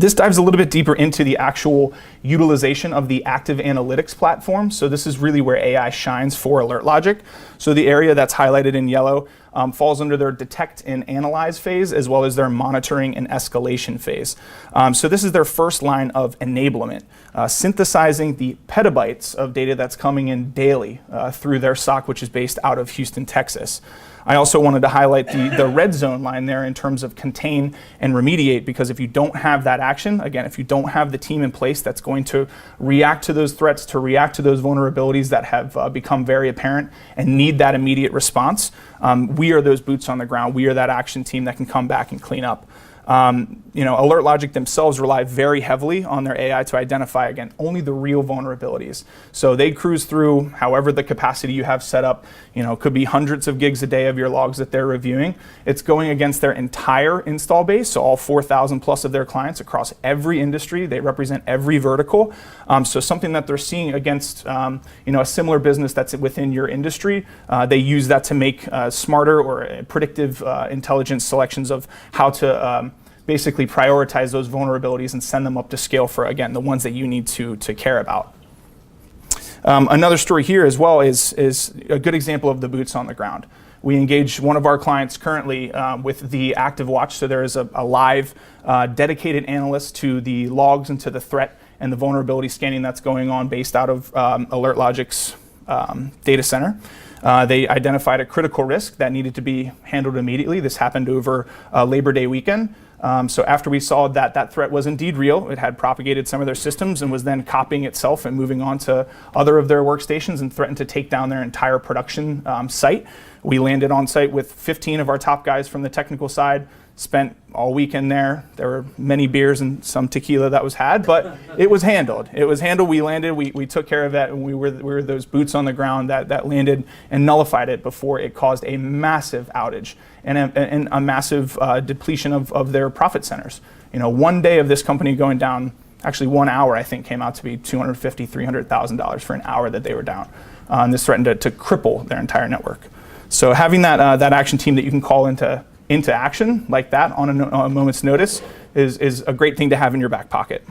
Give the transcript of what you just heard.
This dives a little bit deeper into the actual utilization of the active analytics platform. So this is really where AI shines for AlertLogic. So the area that's highlighted in yellow falls under their detect and analyze phase, as well as their monitoring and escalation phase. So this is their first line of enablement, synthesizing the petabytes of data that's coming in daily through their SOC, which is based out of Houston, Texas. I also wanted to highlight the RedZone line there in terms of contain and remediate, because if you don't have that action, again, if you don't have the team in place that's going to react to those threats, to react to those vulnerabilities that have become very apparent and need that immediate response, we are those boots on the ground. We are that action team that can come back and clean up. AlertLogic themselves rely very heavily on their AI to identify, again, only the real vulnerabilities. So they cruise through however the capacity you have set up, could be hundreds of gigs a day of your logs that they're reviewing. It's going against their entire install base, so all 4,000 plus of their clients across every industry. They represent every vertical. So something that they're seeing against, a similar business that's within your industry, they use that to make smarter or predictive intelligence selections of how to basically prioritize those vulnerabilities and send them up to scale for, again, the ones that you need to care about. Another story here as well is a good example of the boots on the ground. We engage one of our clients currently with the Active Watch. So there is a live dedicated analyst to the logs and to the threat and the vulnerability scanning that's going on based out of AlertLogic's data center. They identified a critical risk that needed to be handled immediately. This happened over Labor Day weekend. So after we saw that that threat was indeed real, it had propagated some of their systems and was then copying itself and moving on to other of their workstations and threatened to take down their entire production site. We landed on site with 15 of our top guys from the technical side, spent all weekend there. There were many beers and some tequila that was had, but it was handled. It was handled. We landed. We took care of it, and we were those boots on the ground that landed and nullified it before it caused a massive outage and a massive depletion of their profit centers. One day of this company going down, actually 1 hour, I think, came out to be $250,000, $300,000 for an hour that they were down. And this threatened to cripple their entire network. So having that action team that you can call into action like that on a moment's notice is a great thing to have in your back pocket.